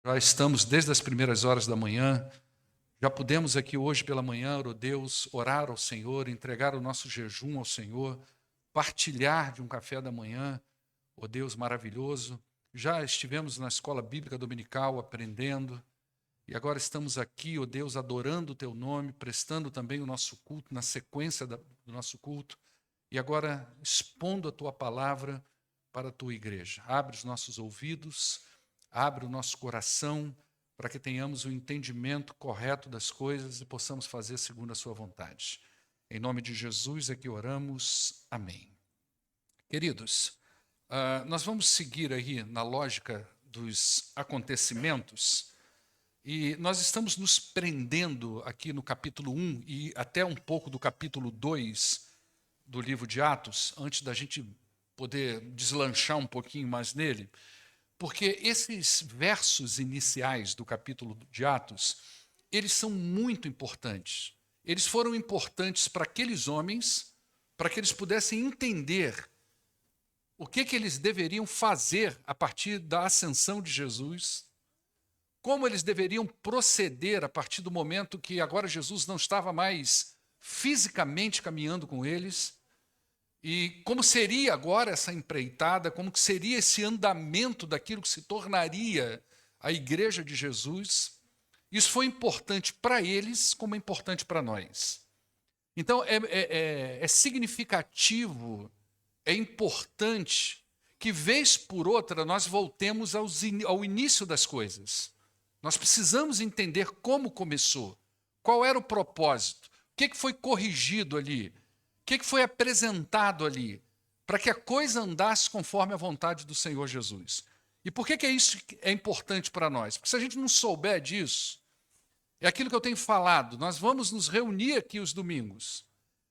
Já estamos desde as primeiras horas da manhã, já pudemos aqui hoje pela manhã, ó Deus, orar ao Senhor, entregar o nosso jejum ao Senhor, partilhar de um café da manhã, ó Deus maravilhoso. Já estivemos na escola bíblica dominical aprendendo, e agora estamos aqui, ó Deus, adorando o Teu nome, prestando também o nosso culto, na sequência do nosso culto, e agora expondo a Tua palavra para a Tua igreja. Abre os nossos ouvidos, abre o nosso coração, para que tenhamos o entendimento correto das coisas e possamos fazer segundo a Sua vontade. Em nome de Jesus é que oramos. Amém. Queridos, nós vamos seguir aí na lógica dos acontecimentos e nós estamos nos prendendo aqui no capítulo 1 e até um pouco do capítulo 2 do livro de Atos, antes da gente poder deslanchar um pouquinho mais nele, porque esses versos iniciais do capítulo de Atos, eles são muito importantes. Eles foram importantes para aqueles homens, para que eles pudessem entender o que eles deveriam fazer a partir da ascensão de Jesus, como eles deveriam proceder a partir do momento que agora Jesus não estava mais fisicamente caminhando com eles, e como seria agora essa empreitada, como que seria esse andamento daquilo que se tornaria a igreja de Jesus. Isso foi importante para eles, como é importante para nós. Então, é significativo, é importante que, vez por outra, nós voltemos ao início das coisas. Nós precisamos entender como começou, qual era o propósito, o que foi corrigido ali, o que foi apresentado ali, para que a coisa andasse conforme a vontade do Senhor Jesus. E por que isso é importante para nós? Porque se a gente não souber disso, é aquilo que eu tenho falado, nós vamos nos reunir aqui os domingos,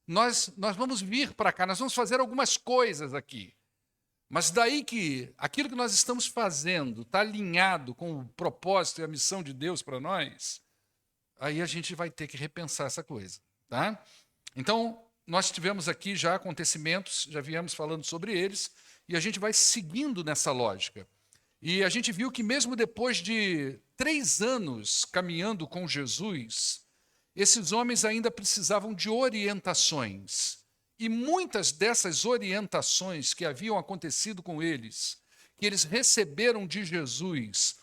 nós vamos vir para cá, nós vamos fazer algumas coisas aqui. Mas daí que aquilo que nós estamos fazendo está alinhado com o propósito e a missão de Deus para nós, aí a gente vai ter que repensar essa coisa, tá? Então, nós tivemos aqui já acontecimentos, já viemos falando sobre eles, e a gente vai seguindo nessa lógica. E a gente viu que mesmo depois de 3 anos caminhando com Jesus, esses homens ainda precisavam de orientações. E muitas dessas orientações que haviam acontecido com eles, que eles receberam de Jesus,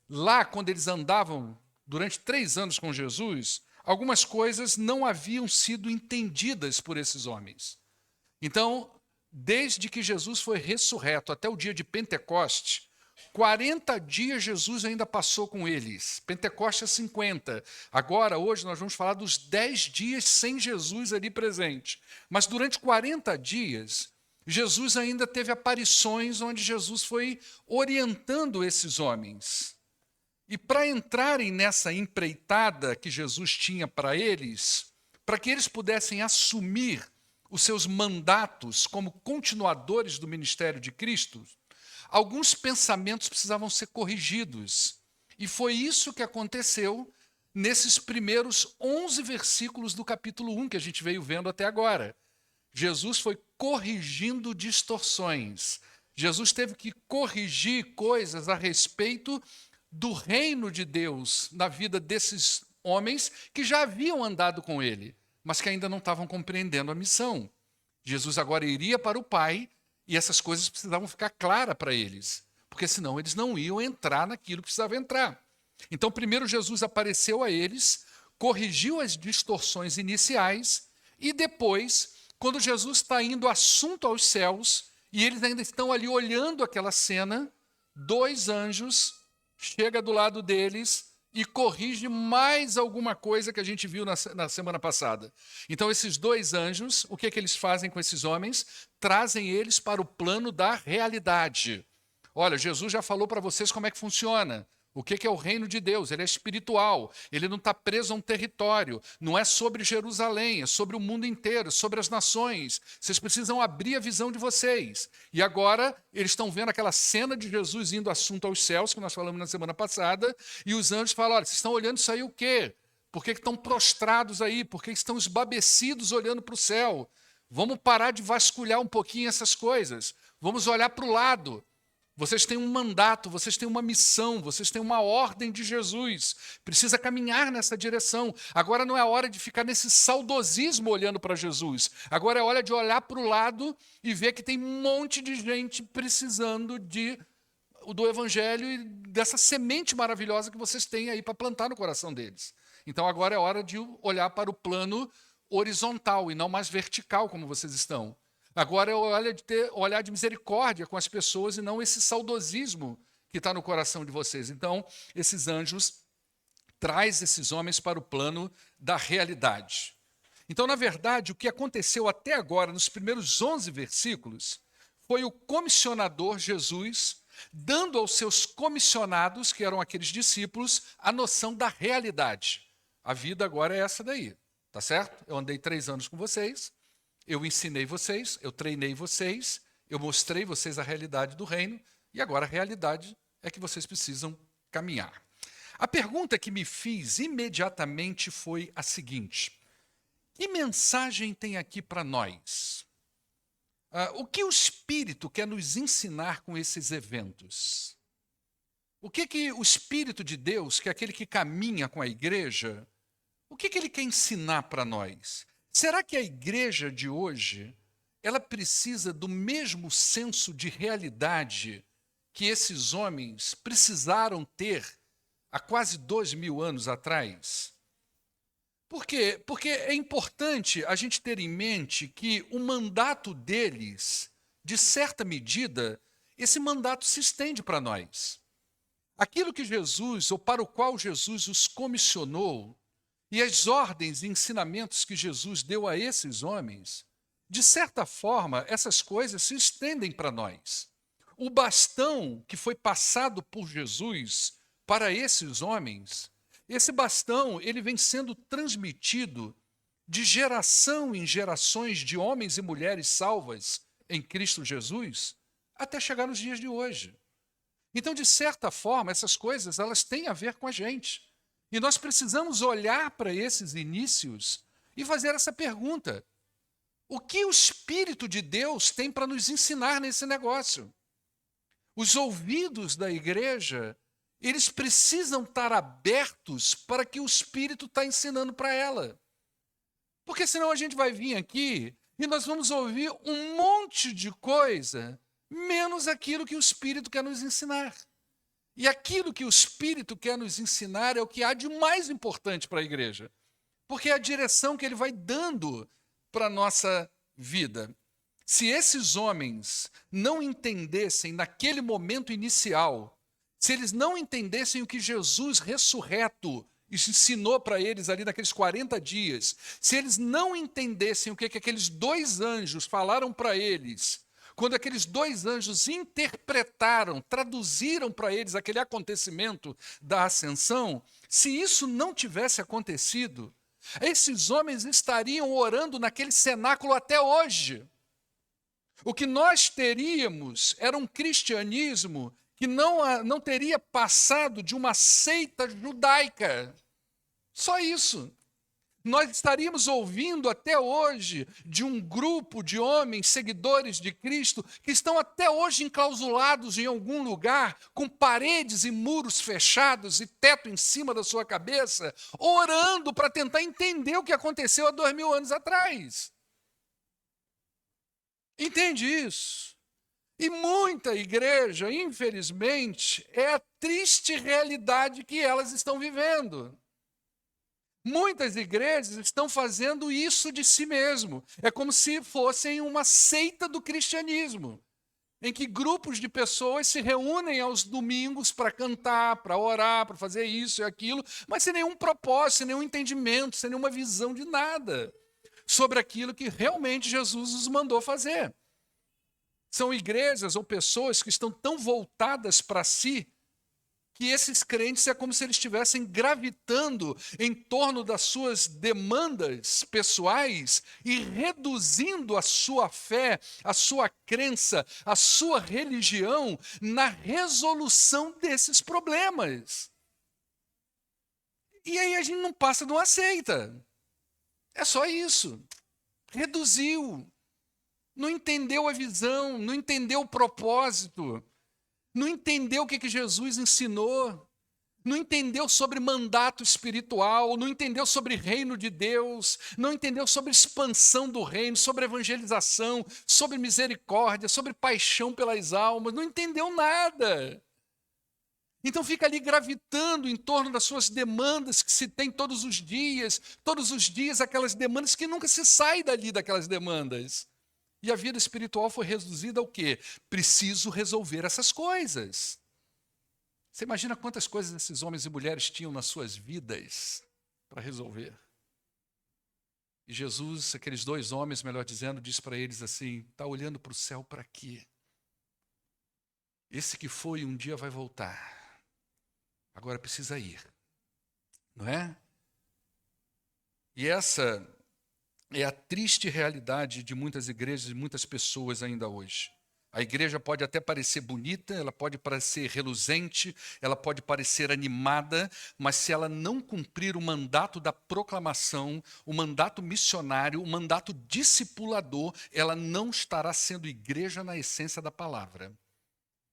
lá quando eles andavam durante 3 anos com Jesus, algumas coisas não haviam sido entendidas por esses homens. Então, desde que Jesus foi ressurreto até o dia de Pentecoste, 40 dias Jesus ainda passou com eles. Pentecoste é 50. Agora, hoje, nós vamos falar dos 10 dias sem Jesus ali presente. Mas durante 40 dias, Jesus ainda teve aparições onde Jesus foi orientando esses homens. E para entrarem nessa empreitada que Jesus tinha para eles, para que eles pudessem assumir os seus mandatos como continuadores do ministério de Cristo, alguns pensamentos precisavam ser corrigidos. E foi isso que aconteceu nesses primeiros 11 versículos do capítulo 1 que a gente veio vendo até agora. Jesus foi corrigindo distorções. Jesus teve que corrigir coisas a respeito do reino de Deus na vida desses homens que já haviam andado com ele, mas que ainda não estavam compreendendo a missão. Jesus agora iria para o Pai e essas coisas precisavam ficar claras para eles, porque senão eles não iam entrar naquilo que precisava entrar. Então, primeiro Jesus apareceu a eles, corrigiu as distorções iniciais e depois, quando Jesus está indo assunto aos céus e eles ainda estão ali olhando aquela cena, 2 anjos chega do lado deles e corrige mais alguma coisa que a gente viu na semana passada. Então, esses 2 anjos, o que eles fazem com esses homens? Trazem eles para o plano da realidade. Olha, Jesus já falou para vocês como é que funciona. O que é o reino de Deus? Ele é espiritual, ele não está preso a um território, não é sobre Jerusalém, é sobre o mundo inteiro, sobre as nações. Vocês precisam abrir a visão de vocês. E agora eles estão vendo aquela cena de Jesus indo assunto aos céus, que nós falamos na semana passada, e os anjos falam, olha, vocês estão olhando isso aí o quê? Por que estão prostrados aí? Por que estão esbabecidos olhando para o céu? Vamos parar de vasculhar um pouquinho essas coisas. Vamos olhar para o lado. Vocês têm um mandato, vocês têm uma missão, vocês têm uma ordem de Jesus. Precisa caminhar nessa direção. Agora não é hora de ficar nesse saudosismo olhando para Jesus. Agora é hora de olhar para o lado e ver que tem um monte de gente precisando do evangelho e dessa semente maravilhosa que vocês têm aí para plantar no coração deles. Então agora é hora de olhar para o plano horizontal e não mais vertical como vocês estão. Agora é hora de ter olhar de misericórdia com as pessoas e não esse saudosismo que está no coração de vocês. Então, esses anjos traz esses homens para o plano da realidade. Então, na verdade, o que aconteceu até agora, nos primeiros 11 versículos, foi o comissionador Jesus dando aos seus comissionados, que eram aqueles discípulos, a noção da realidade. A vida agora é essa daí, tá certo? Eu andei 3 anos com vocês, eu ensinei vocês, eu treinei vocês, eu mostrei vocês a realidade do reino, e agora a realidade é que vocês precisam caminhar. A pergunta que me fiz imediatamente foi a seguinte: que mensagem tem aqui para nós? O que o Espírito quer nos ensinar com esses eventos? O que o Espírito de Deus, que é aquele que caminha com a igreja, o que ele quer ensinar para nós? Será que a igreja de hoje, ela precisa do mesmo senso de realidade que esses homens precisaram ter há quase 2000 anos atrás? Por quê? Porque é importante a gente ter em mente que o mandato deles, de certa medida, esse mandato se estende para nós. Aquilo que Jesus, ou para o qual Jesus os comissionou, e as ordens e ensinamentos que Jesus deu a esses homens, de certa forma, essas coisas se estendem para nós. O bastão que foi passado por Jesus para esses homens, esse bastão ele vem sendo transmitido de geração em gerações de homens e mulheres salvas em Cristo Jesus até chegar nos dias de hoje. Então, de certa forma, essas coisas elas têm a ver com a gente. E nós precisamos olhar para esses inícios e fazer essa pergunta: o que o Espírito de Deus tem para nos ensinar nesse negócio? Os ouvidos da igreja, eles precisam estar abertos para que o Espírito está ensinando para ela. Porque senão a gente vai vir aqui e nós vamos ouvir um monte de coisa, menos aquilo que o Espírito quer nos ensinar. E aquilo que o Espírito quer nos ensinar é o que há de mais importante para a igreja, porque é a direção que ele vai dando para a nossa vida. Se esses homens não entendessem naquele momento inicial, se eles não entendessem o que Jesus ressurreto ensinou para eles ali naqueles 40 dias, se eles não entendessem o que aqueles 2 anjos falaram para eles, quando aqueles 2 anjos interpretaram, traduziram para eles aquele acontecimento da ascensão, se isso não tivesse acontecido, esses homens estariam orando naquele cenáculo até hoje. O que nós teríamos era um cristianismo que não teria passado de uma seita judaica. Só isso. Nós estaríamos ouvindo até hoje de um grupo de homens seguidores de Cristo que estão até hoje enclausulados em algum lugar, com paredes e muros fechados e teto em cima da sua cabeça, orando para tentar entender o que aconteceu há 2000 anos atrás. Entende isso? E muita igreja, infelizmente, é a triste realidade que elas estão vivendo. Muitas igrejas estão fazendo isso de si mesmo. É como se fossem uma seita do cristianismo, em que grupos de pessoas se reúnem aos domingos para cantar, para orar, para fazer isso e aquilo, mas sem nenhum propósito, sem nenhum entendimento, sem nenhuma visão de nada sobre aquilo que realmente Jesus os mandou fazer. São igrejas ou pessoas que estão tão voltadas para si, que esses crentes é como se eles estivessem gravitando em torno das suas demandas pessoais e reduzindo a sua fé, a sua crença, a sua religião na resolução desses problemas. E aí a gente não passa de uma seita. É só isso. Reduziu. Não entendeu a visão, não entendeu o propósito. não entendeu o que Jesus ensinou, não entendeu sobre mandato espiritual, não entendeu sobre reino de Deus, não entendeu sobre expansão do reino, sobre evangelização, sobre misericórdia, sobre paixão pelas almas, não entendeu nada. Então fica ali gravitando em torno das suas demandas que se tem todos os dias aquelas demandas que nunca se sai dali daquelas demandas. E a vida espiritual foi reduzida ao quê? Preciso resolver essas coisas. Você imagina quantas coisas esses homens e mulheres tinham nas suas vidas para resolver? E Jesus, aqueles dois homens, melhor dizendo, diz para eles assim: está olhando para o céu para quê? Esse que foi um dia vai voltar. Agora precisa ir, não é? E essa é a triste realidade de muitas igrejas e muitas pessoas ainda hoje. A igreja pode até parecer bonita, ela pode parecer reluzente, ela pode parecer animada, mas se ela não cumprir o mandato da proclamação, o mandato missionário, o mandato discipulador, ela não estará sendo igreja na essência da palavra.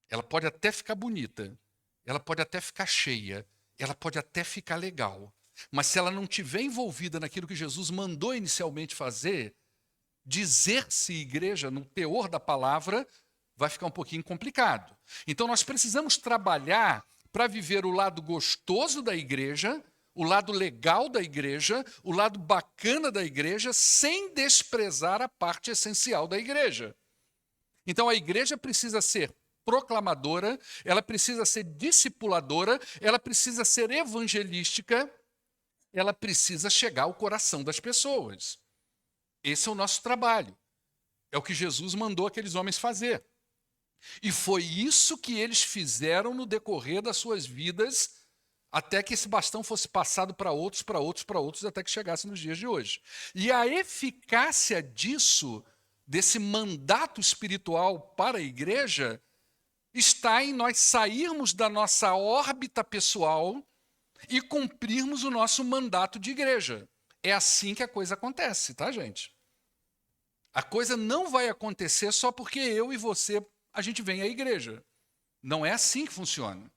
Ela pode até ficar bonita, ela pode até ficar cheia, ela pode até ficar legal, mas se ela não estiver envolvida naquilo que Jesus mandou inicialmente fazer, dizer-se igreja no teor da palavra vai ficar um pouquinho complicado. Então nós precisamos trabalhar para viver o lado gostoso da igreja, o lado legal da igreja, o lado bacana da igreja, sem desprezar a parte essencial da igreja. Então a igreja precisa ser proclamadora, ela precisa ser discipuladora, ela precisa ser evangelística, ela precisa chegar ao coração das pessoas. Esse é o nosso trabalho. É o que Jesus mandou aqueles homens fazer. E foi isso que eles fizeram no decorrer das suas vidas, até que esse bastão fosse passado para outros, até que chegasse nos dias de hoje. E a eficácia disso, desse mandato espiritual para a igreja, está em nós sairmos da nossa órbita pessoal e cumprirmos o nosso mandato de igreja. É assim que a coisa acontece, tá, gente? A coisa não vai acontecer só porque eu e você, a gente vem à igreja. Não é assim que funciona.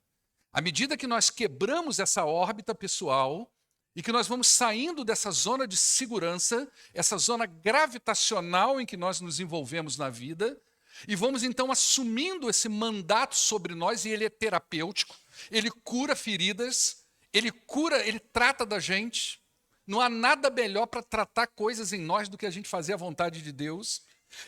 À medida que nós quebramos essa órbita pessoal e que nós vamos saindo dessa zona de segurança, essa zona gravitacional em que nós nos envolvemos na vida, e vamos então assumindo esse mandato sobre nós, e ele é terapêutico, ele cura feridas, ele trata da gente. Não há nada melhor para tratar coisas em nós do que a gente fazer a vontade de Deus.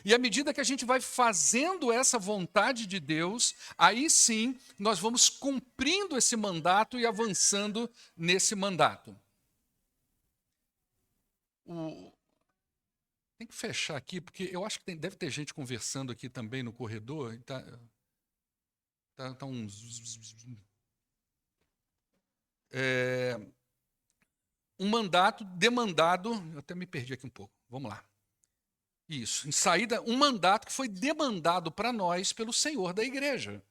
E à medida que a gente vai fazendo essa vontade de Deus, aí sim nós vamos cumprindo esse mandato e avançando nesse mandato. Tem que fechar aqui, porque eu acho que deve ter gente conversando aqui também no corredor. Tá um mandato demandado, eu até me perdi aqui um pouco, vamos lá. Isso, em saída, um mandato que foi demandado para nós pelo Senhor da igreja.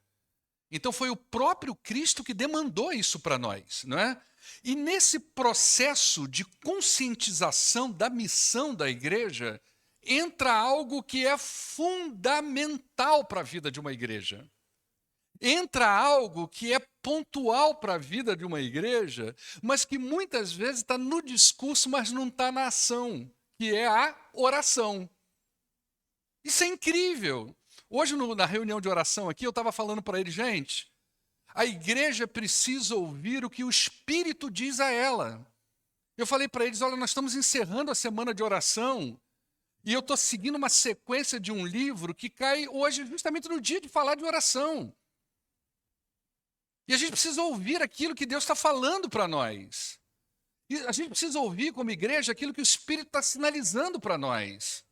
Então foi o próprio Cristo que demandou isso para nós, não é? E nesse processo de conscientização da missão da igreja, entra algo que é fundamental para a vida de uma igreja. Entra algo que é pontual para a vida de uma igreja, mas que muitas vezes está no discurso, mas não está na ação, que é a oração. Isso é incrível. Hoje, na reunião de oração aqui, eu estava falando para ele, gente, a igreja precisa ouvir o que o Espírito diz a ela. Eu falei para eles, olha, nós estamos encerrando a semana de oração e eu estou seguindo uma sequência de um livro que cai hoje justamente no dia de falar de oração. E a gente precisa ouvir aquilo que Deus está falando para nós. E a gente precisa ouvir como igreja aquilo que o Espírito está sinalizando para nós.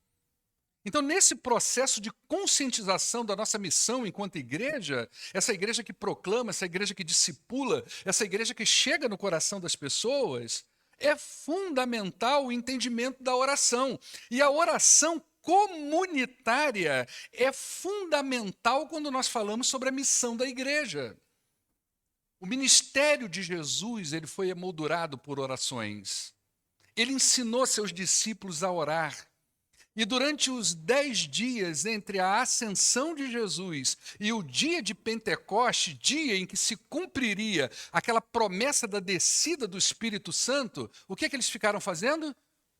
Então, nesse processo de conscientização da nossa missão enquanto igreja, essa igreja que proclama, essa igreja que discipula, essa igreja que chega no coração das pessoas, é fundamental o entendimento da oração. E a oração comunitária é fundamental quando nós falamos sobre a missão da igreja. O ministério de Jesus, ele foi emoldurado por orações. Ele ensinou seus discípulos a orar. E durante os 10 dias entre a ascensão de Jesus e o dia de Pentecoste, dia em que se cumpriria aquela promessa da descida do Espírito Santo, o que eles ficaram fazendo?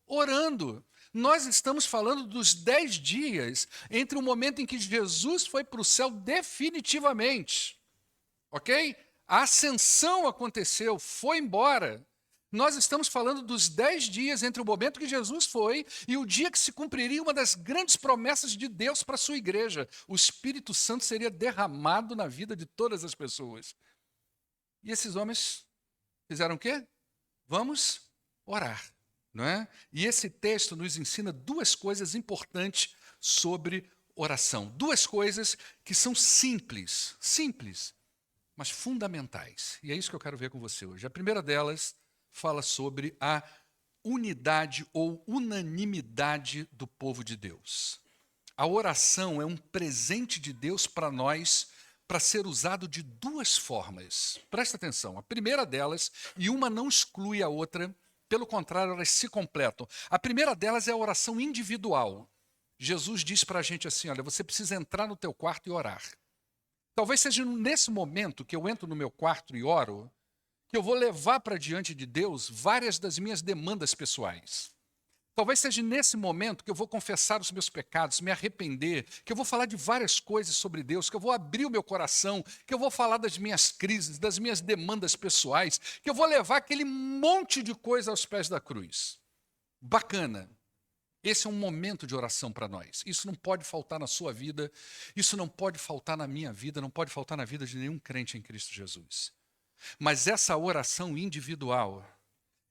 Orando. Nós estamos falando dos 10 dias entre o momento em que Jesus foi para o céu definitivamente, ok? A ascensão aconteceu, foi embora. Nós estamos falando dos 10 dias entre o momento que Jesus foi e o dia que se cumpriria uma das grandes promessas de Deus para a sua igreja. O Espírito Santo seria derramado na vida de todas as pessoas. E esses homens fizeram o quê? Vamos orar, não é? E esse texto nos ensina duas coisas importantes sobre oração. Duas coisas que são simples, mas fundamentais. E é isso que eu quero ver com você hoje. A primeira delas fala sobre a unidade ou unanimidade do povo de Deus. A oração é um presente de Deus para nós, para ser usado de duas formas. Presta atenção, a primeira delas, e uma não exclui a outra, pelo contrário, elas se completam. A primeira delas é a oração individual. Jesus diz para a gente assim, olha, você precisa entrar no teu quarto e orar. Talvez seja nesse momento que eu entro no meu quarto e oro, que eu vou levar para diante de Deus várias das minhas demandas pessoais. Talvez seja nesse momento que eu vou confessar os meus pecados, me arrepender, que eu vou falar de várias coisas sobre Deus, que eu vou abrir o meu coração, que eu vou falar das minhas crises, das minhas demandas pessoais, que eu vou levar aquele monte de coisa aos pés da cruz. Bacana. Esse é um momento de oração para nós. Isso não pode faltar na sua vida, isso não pode faltar na minha vida, não pode faltar na vida de nenhum crente em Cristo Jesus. Mas essa oração individual,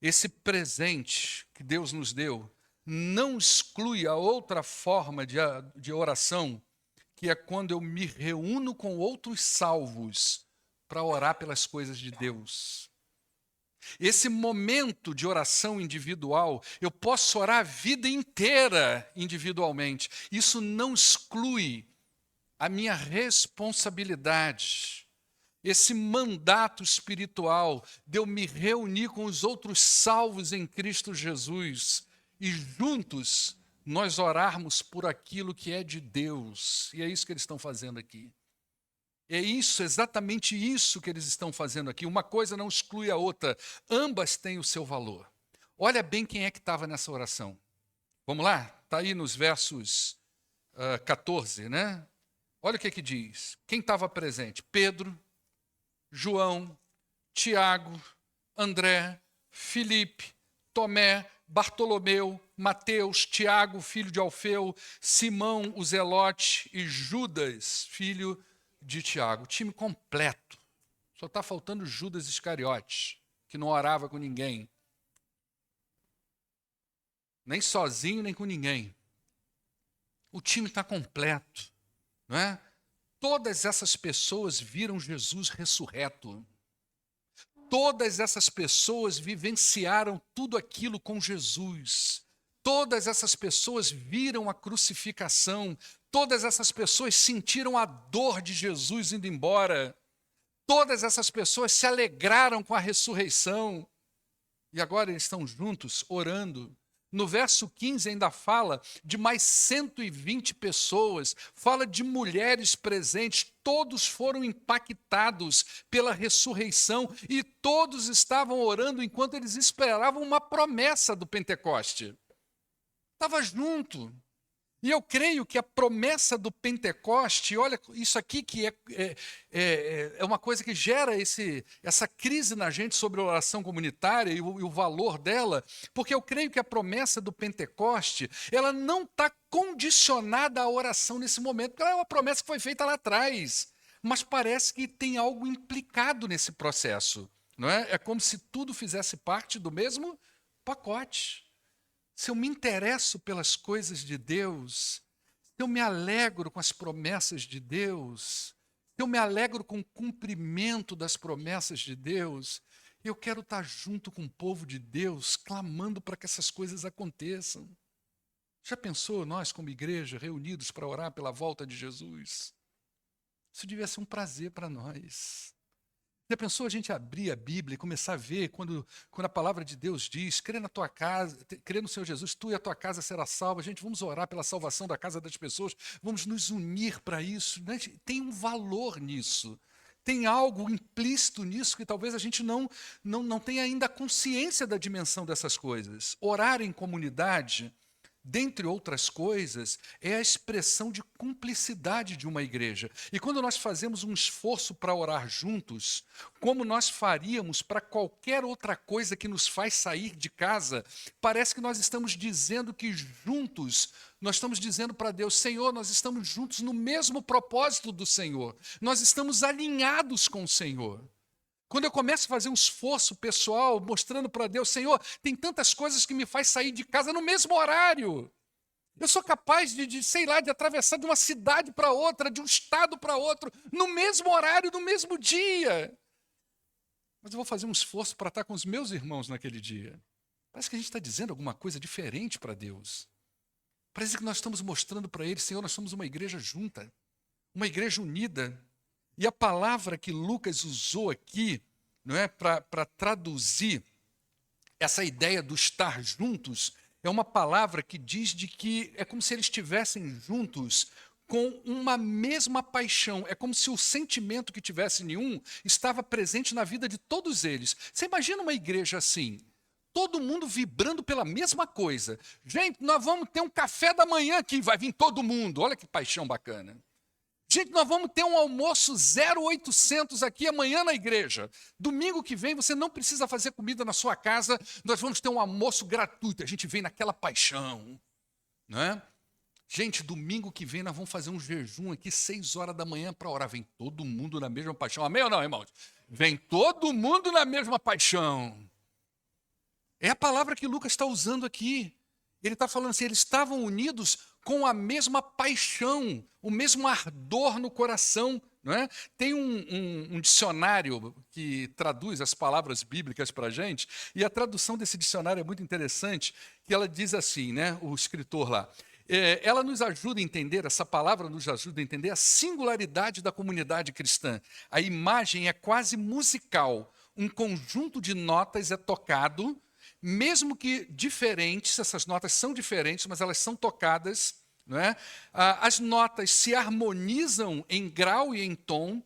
esse presente que Deus nos deu, não exclui a outra forma de oração, que é quando eu me reúno com outros salvos para orar pelas coisas de Deus. Esse momento de oração individual, eu posso orar a vida inteira individualmente. Isso não exclui a minha responsabilidade, esse mandato espiritual de eu me reunir com os outros salvos em Cristo Jesus e juntos nós orarmos por aquilo que é de Deus. E é isso que eles estão fazendo aqui. É isso, exatamente isso que eles estão fazendo aqui. Uma coisa não exclui a outra. Ambas têm o seu valor. Olha bem quem é que estava nessa oração. Vamos lá? Está aí nos versos 14, né? Olha o que diz. Quem estava presente? Pedro, João, Tiago, André, Filipe, Tomé, Bartolomeu, Mateus, Tiago, filho de Alfeu, Simão, o Zelote e Judas, filho de Tiago. Time completo. Só está faltando Judas Iscariotes, que não orava com ninguém. Nem sozinho, nem com ninguém. O time está completo, não é? Todas essas pessoas viram Jesus ressurreto. Todas essas pessoas vivenciaram tudo aquilo com Jesus. Todas essas pessoas viram a crucificação. Todas essas pessoas sentiram a dor de Jesus indo embora. Todas essas pessoas se alegraram com a ressurreição. E agora eles estão juntos, orando. No verso 15 ainda fala de mais 120 pessoas, fala de mulheres presentes, todos foram impactados pela ressurreição e todos estavam orando enquanto eles esperavam uma promessa do Pentecoste. Estava junto. E eu creio que a promessa do Pentecoste, olha, isso aqui que é uma coisa que gera essa crise na gente sobre a oração comunitária e o valor dela, porque eu creio que a promessa do Pentecoste, ela não está condicionada à oração nesse momento, porque ela é uma promessa que foi feita lá atrás, mas parece que tem algo implicado nesse processo, não é? É como se tudo fizesse parte do mesmo pacote. Se eu me interesso pelas coisas de Deus, se eu me alegro com as promessas de Deus, se eu me alegro com o cumprimento das promessas de Deus, eu quero estar junto com o povo de Deus, clamando para que essas coisas aconteçam. Já pensou nós, como igreja, reunidos para orar pela volta de Jesus? Isso devia ser um prazer para nós. Já pensou a gente abrir a Bíblia e começar a ver quando a palavra de Deus diz, crê na tua casa, crê no Senhor Jesus, tu e a tua casa será salva. Gente, vamos orar pela salvação da casa das pessoas, vamos nos unir para isso. Né? Tem um valor nisso. Tem algo implícito nisso que talvez a gente não tenha ainda consciência da dimensão dessas coisas. Orar em comunidade, dentre outras coisas, é a expressão de cumplicidade de uma igreja. E quando nós fazemos um esforço para orar juntos, como nós faríamos para qualquer outra coisa que nos faz sair de casa, parece que nós estamos dizendo que juntos, nós estamos dizendo para Deus, Senhor, nós estamos juntos no mesmo propósito do Senhor. Nós estamos alinhados com o Senhor. Quando eu começo a fazer um esforço pessoal, mostrando para Deus, Senhor, tem tantas coisas que me faz sair de casa no mesmo horário. Eu sou capaz sei lá, de atravessar de uma cidade para outra, de um estado para outro, no mesmo horário, no mesmo dia. Mas eu vou fazer um esforço para estar com os meus irmãos naquele dia. Parece que a gente está dizendo alguma coisa diferente para Deus. Parece que nós estamos mostrando para Ele, Senhor, nós somos uma igreja junta, uma igreja unida. E a palavra que Lucas usou aqui, não é, para traduzir essa ideia do estar juntos, é uma palavra que diz de que é como se eles estivessem juntos com uma mesma paixão. É como se o sentimento que tivesse em um estava presente na vida de todos eles. Você imagina uma igreja assim? Todo mundo vibrando pela mesma coisa. Gente, nós vamos ter um café da manhã aqui, vai vir todo mundo. Olha que paixão bacana. Gente, nós vamos ter um almoço 0800 aqui amanhã na igreja. Domingo que vem você não precisa fazer comida na sua casa, nós vamos ter um almoço gratuito. A gente vem naquela paixão, não é? Gente, domingo que vem nós vamos fazer um jejum aqui 6 horas da manhã para orar. Vem todo mundo na mesma paixão. Amém ou não, irmãos? Vem todo mundo na mesma paixão. É a palavra que Lucas está usando aqui. Ele está falando assim, eles estavam unidos com a mesma paixão, o mesmo ardor no coração. Não é? Tem um dicionário que traduz as palavras bíblicas para a gente, e a tradução desse dicionário é muito interessante, que ela diz assim, né, o escritor lá, ela nos ajuda a entender, essa palavra nos ajuda a entender a singularidade da comunidade cristã. A imagem é quase musical, um conjunto de notas é tocado, mesmo que diferentes, essas notas são diferentes, mas elas são tocadas, não é? As notas se harmonizam em grau e em tom,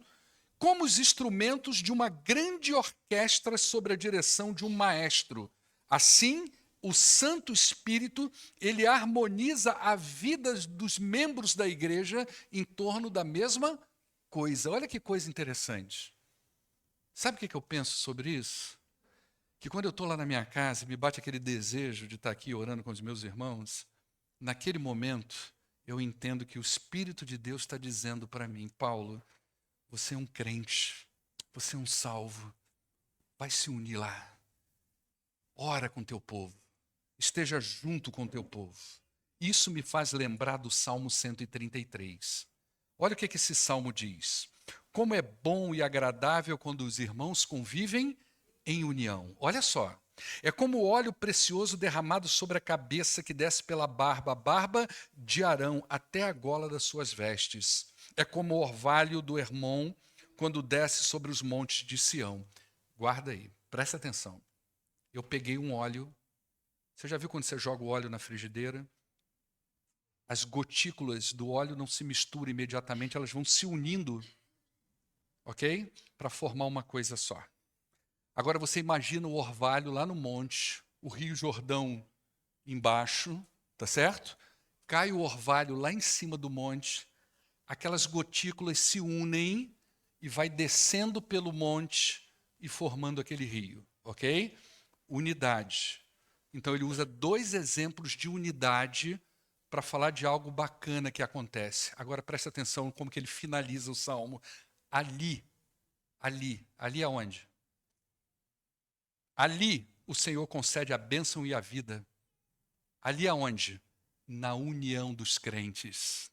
como os instrumentos de uma grande orquestra sob a direção de um maestro. Assim, o Santo Espírito, ele harmoniza a vida dos membros da igreja em torno da mesma coisa. Olha que coisa interessante. Sabe o que eu penso sobre isso? Que quando eu estou lá na minha casa e me bate aquele desejo de estar aqui orando com os meus irmãos, naquele momento eu entendo que o Espírito de Deus está dizendo para mim, Paulo, você é um crente, você é um salvo, vai se unir lá, ora com teu povo, esteja junto com teu povo. Isso me faz lembrar do Salmo 133. Olha o que esse salmo diz. Como é bom e agradável quando os irmãos convivem em união. Olha só, é como o óleo precioso derramado sobre a cabeça que desce pela barba, a barba de Arão até a gola das suas vestes. É como o orvalho do Hermon quando desce sobre os montes de Sião. Guarda aí, presta atenção. Eu peguei um óleo, você já viu quando você joga o óleo na frigideira? As gotículas do óleo não se misturam imediatamente, elas vão se unindo, ok? Para formar uma coisa só. Agora você imagina o orvalho lá no monte, o Rio Jordão embaixo, tá certo? Cai o orvalho lá em cima do monte, aquelas gotículas se unem e vai descendo pelo monte e formando aquele rio, ok? Unidade. Então ele usa 2 exemplos de unidade para falar de algo bacana que acontece. Agora presta atenção como que ele finaliza o salmo. Ali aonde? Ali o Senhor concede a bênção e a vida. Ali aonde? Na união dos crentes.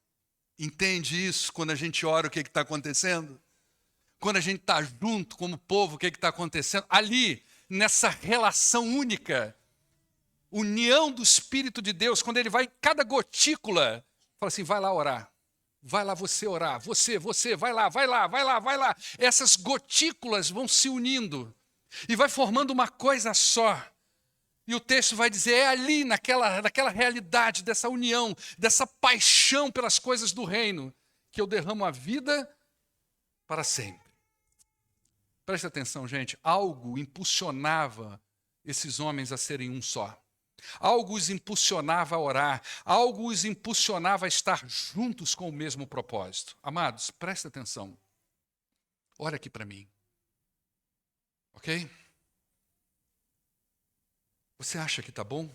Entende isso? Quando a gente ora, o que está acontecendo? Quando a gente está junto como povo, o que está acontecendo? Ali, nessa relação única, união do Espírito de Deus, quando ele vai em cada gotícula, fala assim, vai lá orar. vai lá você orar, você, vai lá, vai lá, vai lá, vai lá. Essas gotículas vão se unindo e vai formando uma coisa só. E o texto vai dizer, é ali, naquela realidade, dessa união, dessa paixão pelas coisas do reino, que eu derramo a vida para sempre. Preste atenção, gente, algo impulsionava esses homens a serem um só. Algo os impulsionava a orar, algo os impulsionava a estar juntos com o mesmo propósito. Amados, preste atenção. Olha aqui para mim. Ok? Você acha que está bom?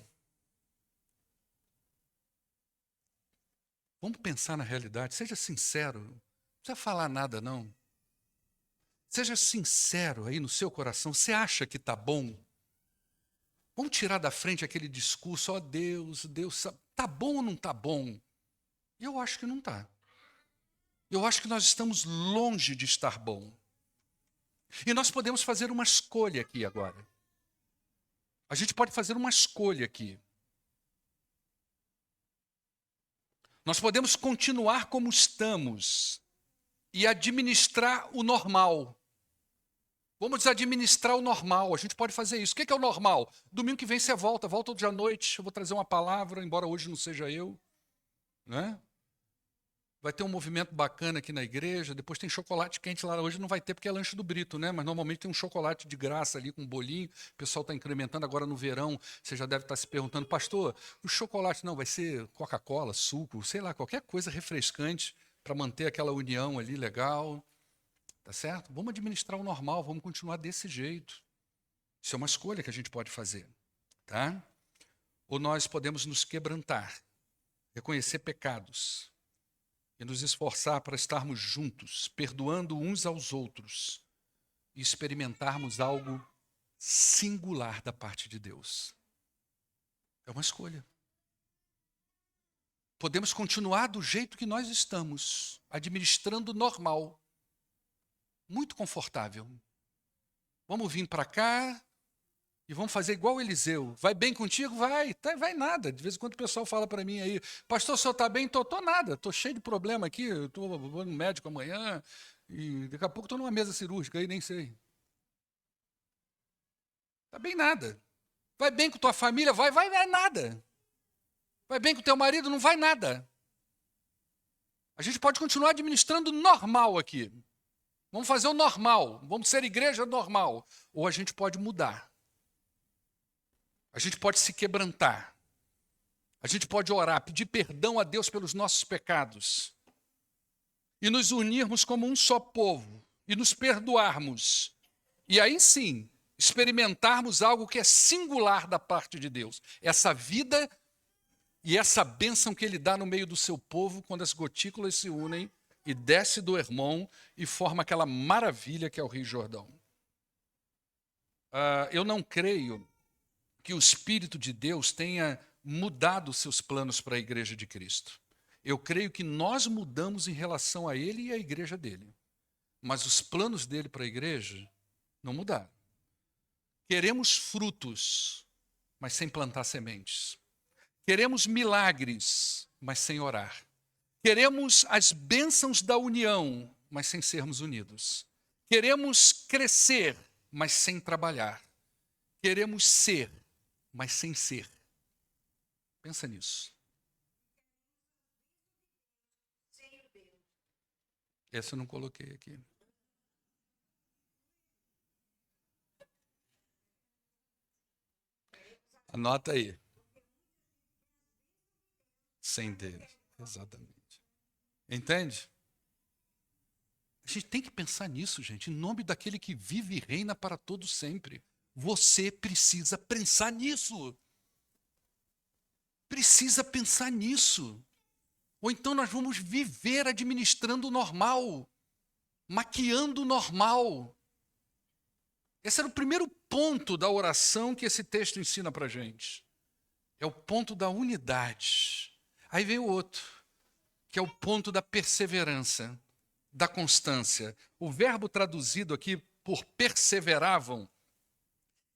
Vamos pensar na realidade. Seja sincero. Não precisa falar nada, não. Seja sincero aí no seu coração. Você acha que está bom? Vamos tirar da frente aquele discurso, ó Deus, está bom ou não está bom? Eu acho que não está. Eu acho que nós estamos longe de estar bom. E nós podemos fazer uma escolha aqui agora. A gente pode fazer uma escolha aqui. Nós podemos continuar como estamos e administrar o normal. Vamos administrar o normal, a gente pode fazer isso. O que é o normal? Domingo que vem você volta hoje à noite, eu vou trazer uma palavra, embora hoje não seja eu. Né? Vai ter um movimento bacana aqui na igreja, depois tem chocolate quente lá, hoje não vai ter porque é lanche do Brito, né? Mas normalmente tem um chocolate de graça ali com um bolinho, o pessoal está incrementando agora no verão, você já deve estar se perguntando, pastor, o chocolate não, vai ser Coca-Cola, suco, sei lá, qualquer coisa refrescante para manter aquela união ali legal. Tá certo? Vamos administrar o normal, vamos continuar desse jeito. Isso é uma escolha que a gente pode fazer. Tá? Ou nós podemos nos quebrantar, reconhecer pecados e nos esforçar para estarmos juntos, perdoando uns aos outros e experimentarmos algo singular da parte de Deus. É uma escolha. Podemos continuar do jeito que nós estamos, administrando o normal. Muito confortável. Vamos vir para cá e vamos fazer igual Eliseu. Vai bem contigo? Vai. Vai nada. De vez em quando o pessoal fala para mim aí, pastor, o senhor está bem? Tô nada. Estou cheio de problema aqui. Vou no médico amanhã e daqui a pouco estou numa mesa cirúrgica aí, nem sei. Está bem nada. Vai bem com tua família? Vai nada. Vai bem com teu marido? Não vai nada. A gente pode continuar administrando normal aqui. Vamos fazer o normal, vamos ser igreja normal. Ou a gente pode mudar. A gente pode se quebrantar. A gente pode orar, pedir perdão a Deus pelos nossos pecados. E nos unirmos como um só povo. E nos perdoarmos. E aí sim, experimentarmos algo que é singular da parte de Deus. Essa vida e essa bênção que Ele dá no meio do seu povo quando as gotículas se unem e desce do Hermon e forma aquela maravilha que é o Rio Jordão. Eu não creio que o Espírito de Deus tenha mudado seus planos para a Igreja de Cristo. Eu creio que nós mudamos em relação a Ele e à Igreja dele. Mas os planos dele para a Igreja não mudaram. Queremos frutos, mas sem plantar sementes. Queremos milagres, mas sem orar. Queremos as bênçãos da união, mas sem sermos unidos. Queremos crescer, mas sem trabalhar. Queremos ser, mas sem ser. Pensa nisso. Essa eu não coloquei aqui. Anota aí. Sem Deus. Exatamente. Entende? A gente tem que pensar nisso, gente, em nome daquele que vive e reina para todo sempre. Você precisa pensar nisso. Precisa pensar nisso. Ou então nós vamos viver administrando o normal, maquiando o normal. Esse era o primeiro ponto da oração que esse texto ensina para a gente. É o ponto da unidade. Aí vem o outro, que é o ponto da perseverança, da constância. O verbo traduzido aqui por perseveravam,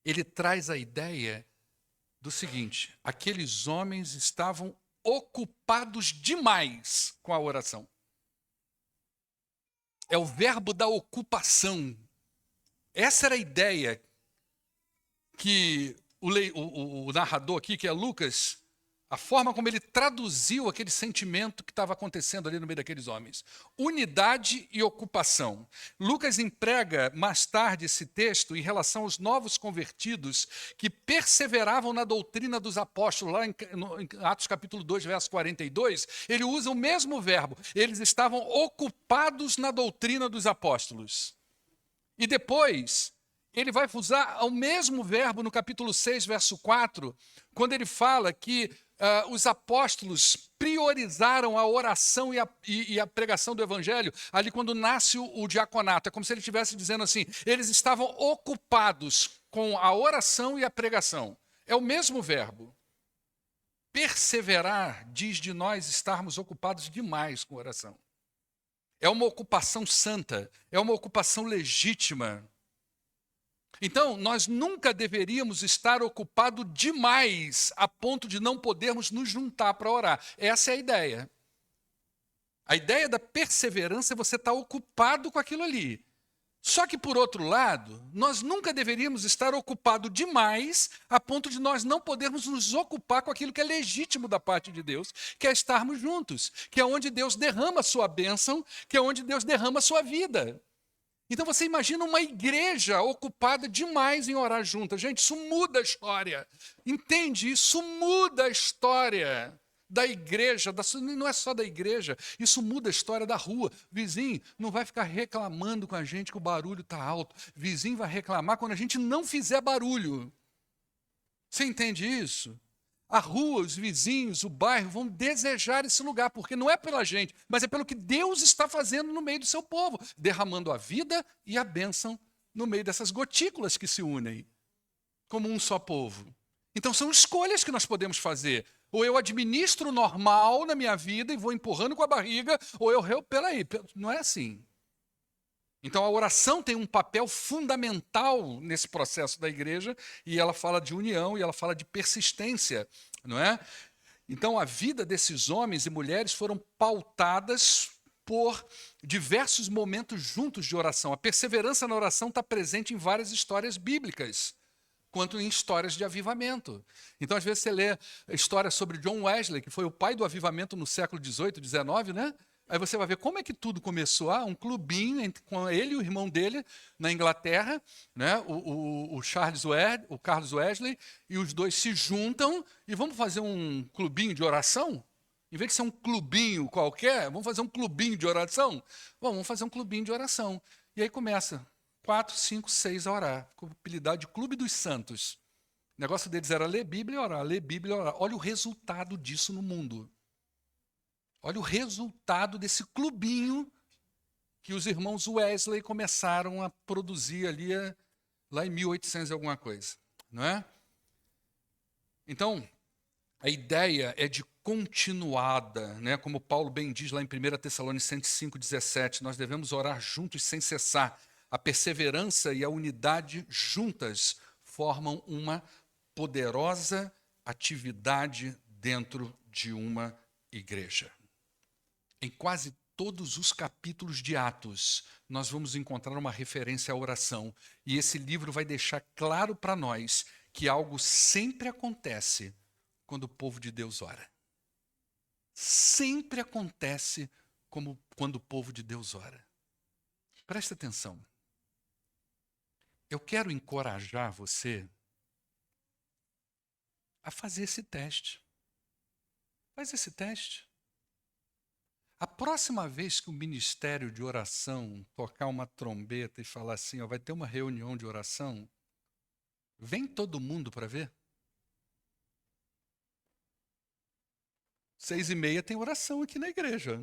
ele traz a ideia do seguinte: aqueles homens estavam ocupados demais com a oração. é o verbo da ocupação. Essa era a ideia que o narrador aqui, que é Lucas, a forma como ele traduziu aquele sentimento que estava acontecendo ali no meio daqueles homens. Unidade e ocupação. Lucas emprega mais tarde esse texto em relação aos novos convertidos que perseveravam na doutrina dos apóstolos. Lá em Atos capítulo 2, verso 42, ele usa o mesmo verbo. Eles estavam ocupados na doutrina dos apóstolos. E depois, ele vai usar o mesmo verbo no capítulo 6, verso 4, quando ele fala que os apóstolos priorizaram a oração e a pregação do evangelho ali quando nasce o diaconato. É como se ele estivesse dizendo assim, eles estavam ocupados com a oração e a pregação. É o mesmo verbo. Perseverar diz de nós estarmos ocupados demais com oração. É uma ocupação santa, é uma ocupação legítima. Então, nós nunca deveríamos estar ocupados demais a ponto de não podermos nos juntar para orar. Essa é a ideia. A ideia da perseverança é você estar ocupado com aquilo ali. Só que, por outro lado, nós nunca deveríamos estar ocupados demais a ponto de nós não podermos nos ocupar com aquilo que é legítimo da parte de Deus, que é estarmos juntos, que é onde Deus derrama a sua bênção, que é onde Deus derrama a sua vida. Então você imagina uma igreja ocupada demais em orar juntas. Gente, isso muda a história. Entende? Isso muda a história da igreja, não é só da igreja, isso muda a história da rua. Vizinho não vai ficar reclamando com a gente que o barulho está alto. Vizinho vai reclamar quando a gente não fizer barulho. Você entende isso? A rua, os vizinhos, o bairro vão desejar esse lugar, porque não é pela gente, mas é pelo que Deus está fazendo no meio do seu povo, derramando a vida e a bênção no meio dessas gotículas que se unem, como um só povo. Então são escolhas que nós podemos fazer. Ou eu administro normal na minha vida e vou empurrando com a barriga, ou peraí, não é assim. Então a oração tem um papel fundamental nesse processo da igreja, e ela fala de união e ela fala de persistência, não é? Então a vida desses homens e mulheres foram pautadas por diversos momentos juntos de oração. A perseverança na oração está presente em várias histórias bíblicas, quanto em histórias de avivamento. Então, às vezes, você lê a história sobre John Wesley, que foi o pai do avivamento no século XVIII, XIX, né? Aí você vai ver como é que tudo começou. Um clubinho com ele e o irmão dele na Inglaterra, né? o Carlos Wesley, e os dois se juntam e vamos fazer um clubinho de oração? Em vez de ser um clubinho qualquer, vamos fazer um clubinho de oração? Vamos fazer um clubinho de oração. E aí começa 4, 5, 6 a orar. Com apelidado de Clube dos Santos. O negócio deles era ler Bíblia e orar, ler Bíblia e orar. Olha o resultado disso no mundo. Olha o resultado desse clubinho que os irmãos Wesley começaram a produzir ali, lá em 1800 e alguma coisa. Não é? Então, a ideia é de continuada, né? Como Paulo bem diz lá em 1 Tessalonicenses 5,17, nós devemos orar juntos sem cessar. A perseverança e a unidade juntas formam uma poderosa atividade dentro de uma igreja. Em quase todos os capítulos de Atos, nós vamos encontrar uma referência à oração. E esse livro vai deixar claro para nós que algo sempre acontece quando o povo de Deus ora. Sempre acontece quando o povo de Deus ora. Presta atenção. Eu quero encorajar você a fazer esse teste. Faz esse teste. A próxima vez que o ministério de oração tocar uma trombeta e falar assim, vai ter uma reunião de oração, vem todo mundo para ver? 6h30 tem oração aqui na igreja.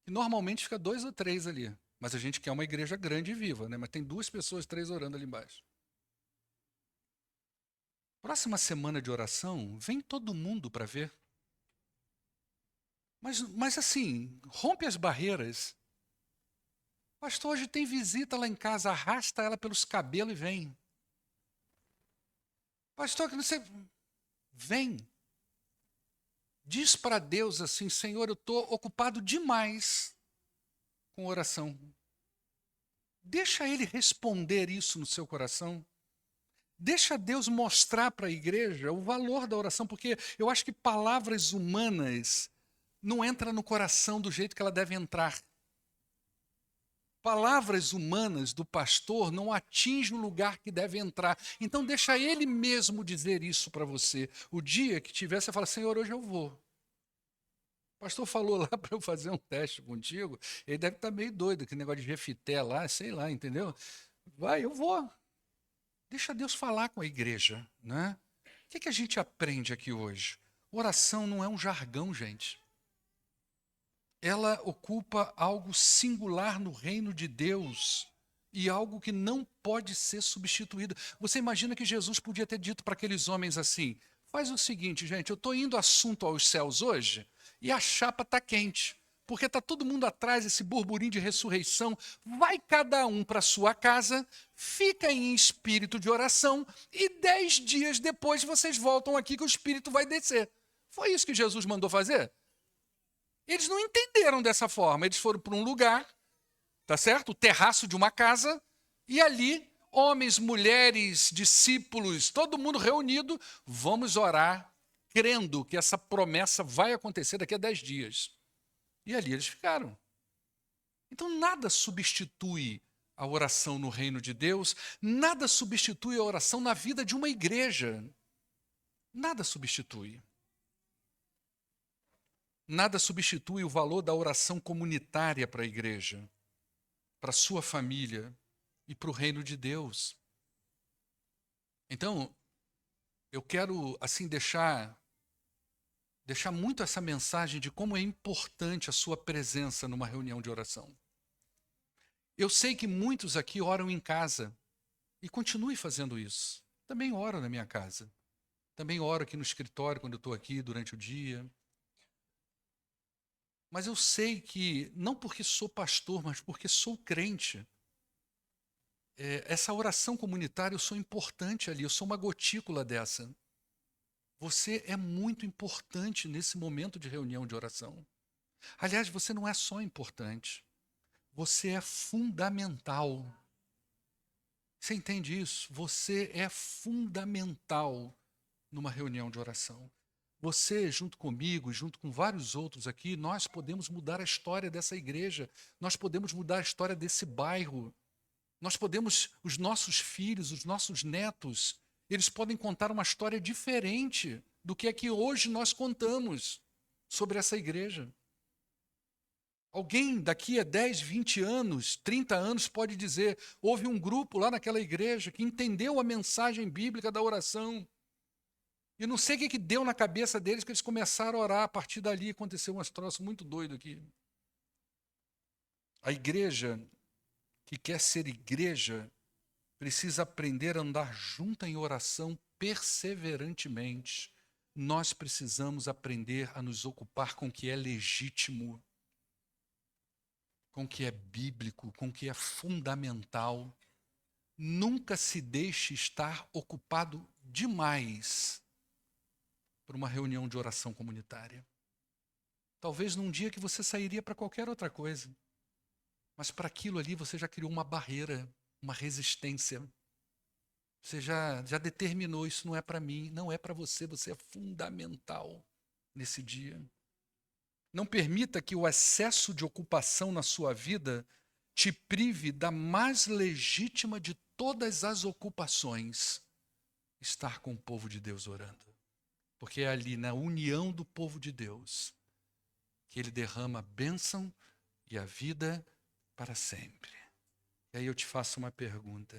E normalmente fica 2 ou 3 ali. Mas a gente quer uma igreja grande e viva, né? Mas tem 2 pessoas, 3 orando ali embaixo. Próxima semana de oração, vem todo mundo para ver. Mas assim, rompe as barreiras. Pastor, hoje tem visita lá em casa, arrasta ela pelos cabelos e vem. Pastor, que você vem. Diz para Deus assim, Senhor, eu estou ocupado demais com oração. Deixa ele responder isso no seu coração. Deixa Deus mostrar para a igreja o valor da oração, porque eu acho que palavras humanas não entram no coração do jeito que ela deve entrar. Palavras humanas do pastor não atingem o lugar que deve entrar. Então deixa ele mesmo dizer isso para você. O dia que tiver, você fala, Senhor, hoje eu vou. O pastor falou lá para eu fazer um teste contigo, ele deve estar meio doido, que negócio de refité lá, sei lá, entendeu? Vai, eu vou. Deixa Deus falar com a igreja, né? O que a gente aprende aqui hoje? Oração não é um jargão, gente. Ela ocupa algo singular no reino de Deus e algo que não pode ser substituído. Você imagina que Jesus podia ter dito para aqueles homens assim: faz o seguinte, gente, eu estou indo assunto aos céus hoje e a chapa está quente, porque está todo mundo atrás, esse burburinho de ressurreição. Vai cada um para sua casa, fica em espírito de oração e 10 dias depois vocês voltam aqui que o espírito vai descer. Foi isso que Jesus mandou fazer? Eles não entenderam dessa forma. Eles foram para um lugar, tá certo? O terraço de uma casa, e ali, homens, mulheres, discípulos, todo mundo reunido, vamos orar, crendo que essa promessa vai acontecer daqui a 10 dias. E ali eles ficaram. Então nada substitui a oração no reino de Deus, nada substitui a oração na vida de uma igreja. Nada substitui. Nada substitui o valor da oração comunitária para a igreja, para a sua família e para o reino de Deus. Então, eu quero assim deixar muito essa mensagem de como é importante a sua presença numa reunião de oração. Eu sei que muitos aqui oram em casa e continue fazendo isso. Também oro na minha casa. Também oro aqui no escritório quando eu estou aqui durante o dia. Mas eu sei que, não porque sou pastor, mas porque sou crente, essa oração comunitária, eu sou importante ali, eu sou uma gotícula dessa. Você é muito importante nesse momento de reunião de oração. Aliás, você não é só importante, você é fundamental. Você entende isso? Você é fundamental numa reunião de oração. Você, junto comigo, junto com vários outros aqui, nós podemos mudar a história dessa igreja, nós podemos mudar a história desse bairro, nós podemos, os nossos filhos, os nossos netos, eles podem contar uma história diferente do que é que hoje nós contamos sobre essa igreja. Alguém daqui a 10, 20 anos, 30 anos pode dizer, houve um grupo lá naquela igreja que entendeu a mensagem bíblica da oração. E não sei o que deu na cabeça deles que eles começaram a orar. A partir dali aconteceu um troço muito doido aqui. A igreja que quer ser igreja precisa aprender a andar junta em oração perseverantemente. Nós precisamos aprender a nos ocupar com o que é legítimo, com o que é bíblico, com o que é fundamental. Nunca se deixe estar ocupado demais por uma reunião de oração comunitária. Talvez num dia que você sairia para qualquer outra coisa, mas para aquilo ali você já criou uma barreira, uma resistência. Você já determinou, isso não é para mim, não é para você, você é fundamental nesse dia. Não permita que o excesso de ocupação na sua vida te prive da mais legítima de todas as ocupações, estar com o povo de Deus orando. Porque é ali, na união do povo de Deus, que ele derrama a bênção e a vida para sempre. E aí eu te faço uma pergunta.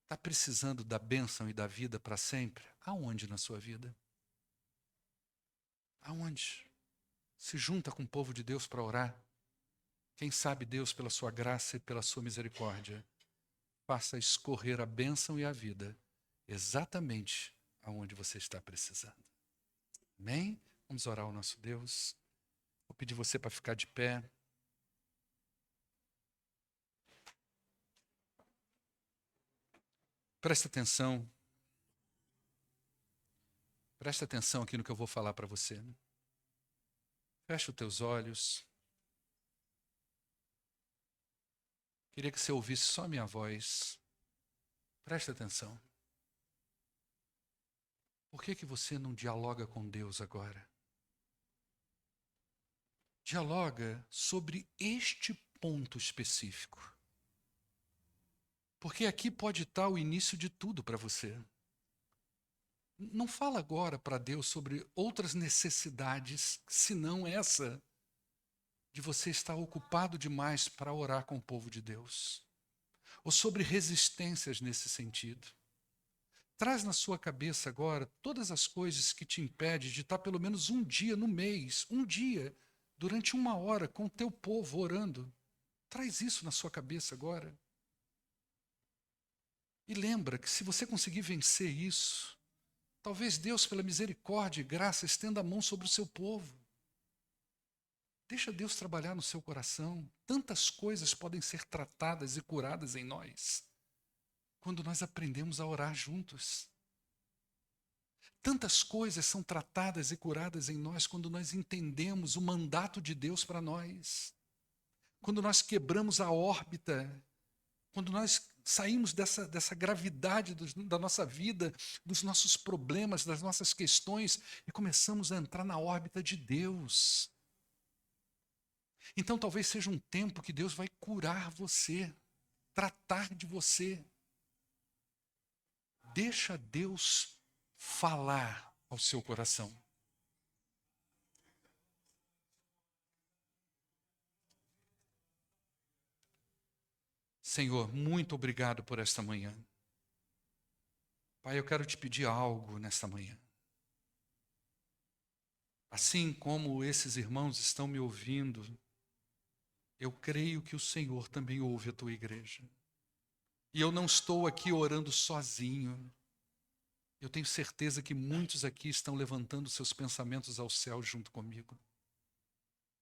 Está precisando da bênção e da vida para sempre? Aonde na sua vida? Aonde? Se junta com o povo de Deus para orar. Quem sabe Deus, pela sua graça e pela sua misericórdia, faça escorrer a bênção e a vida exatamente aonde você está precisando. Amém? Vamos orar ao nosso Deus. Vou pedir você para ficar de pé. Presta atenção. Presta atenção aqui no que eu vou falar para você. Fecha os teus olhos. Queria que você ouvisse só a minha voz. Preste atenção. Por que você não dialoga com Deus agora? Dialoga sobre este ponto específico. Porque aqui pode estar o início de tudo para você. Não fala agora para Deus sobre outras necessidades, senão essa de você estar ocupado demais para orar com o povo de Deus. Ou sobre resistências nesse sentido. Traz na sua cabeça agora todas as coisas que te impedem de estar pelo menos um dia no mês, um dia, durante 1 hora com o teu povo orando. Traz isso na sua cabeça agora. E lembra que se você conseguir vencer isso, talvez Deus, pela misericórdia e graça, estenda a mão sobre o seu povo. Deixa Deus trabalhar no seu coração. Tantas coisas podem ser tratadas e curadas em nós quando nós aprendemos a orar juntos. Tantas coisas são tratadas e curadas em nós quando nós entendemos o mandato de Deus para nós. Quando nós quebramos a órbita, quando nós saímos dessa gravidade da nossa vida, dos nossos problemas, das nossas questões e começamos a entrar na órbita de Deus. Então talvez seja um tempo que Deus vai curar você, tratar de você. Deixa Deus falar ao seu coração. Senhor, muito obrigado por esta manhã. Pai, eu quero te pedir algo nesta manhã. Assim como esses irmãos estão me ouvindo, eu creio que o Senhor também ouve a tua igreja. E eu não estou aqui orando sozinho. Eu tenho certeza que muitos aqui estão levantando seus pensamentos ao céu junto comigo.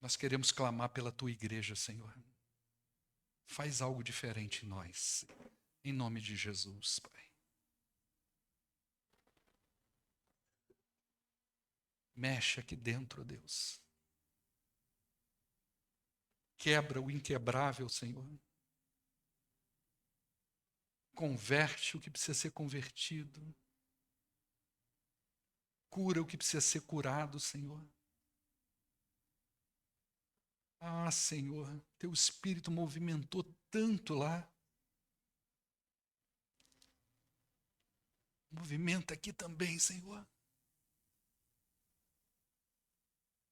Nós queremos clamar pela tua igreja, Senhor. Faz algo diferente em nós. Em nome de Jesus, Pai. Mexe aqui dentro, Deus. Quebra o inquebrável, Senhor. Converte o que precisa ser convertido. Cura o que precisa ser curado, Senhor. Ah, Senhor, teu Espírito movimentou tanto lá. Movimenta aqui também, Senhor.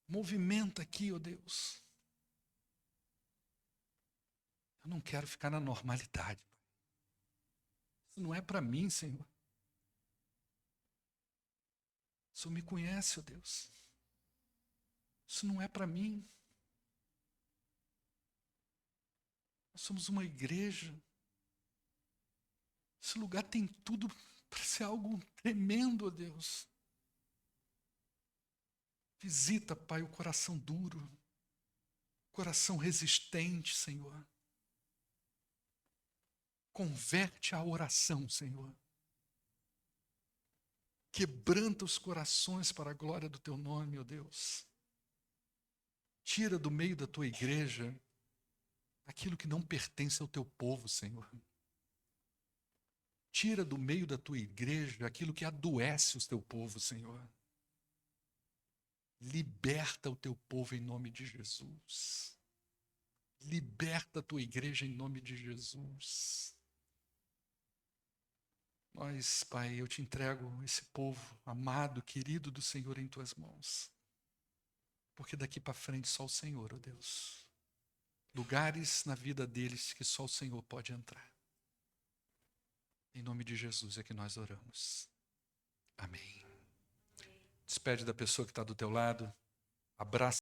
Movimenta aqui, ó Deus. Eu não quero ficar na normalidade. Isso não é para mim, Senhor. O Senhor me conhece, ó Deus. Isso não é para mim. Nós somos uma igreja. Esse lugar tem tudo para ser algo tremendo, ó Deus. Visita, Pai, o coração duro, o coração resistente, Senhor. Converte a oração, Senhor. Quebranta os corações para a glória do teu nome, ó Deus. Tira do meio da tua igreja aquilo que não pertence ao teu povo, Senhor. Tira do meio da tua igreja aquilo que adoece o teu povo, Senhor. Liberta o teu povo em nome de Jesus. Liberta a tua igreja em nome de Jesus. Nós, Pai, eu te entrego esse povo amado, querido do Senhor em tuas mãos. Porque daqui para frente só o Senhor, ó Deus. Lugares na vida deles que só o Senhor pode entrar. Em nome de Jesus é que nós oramos. Amém. Despede da pessoa que está do teu lado. Abraça.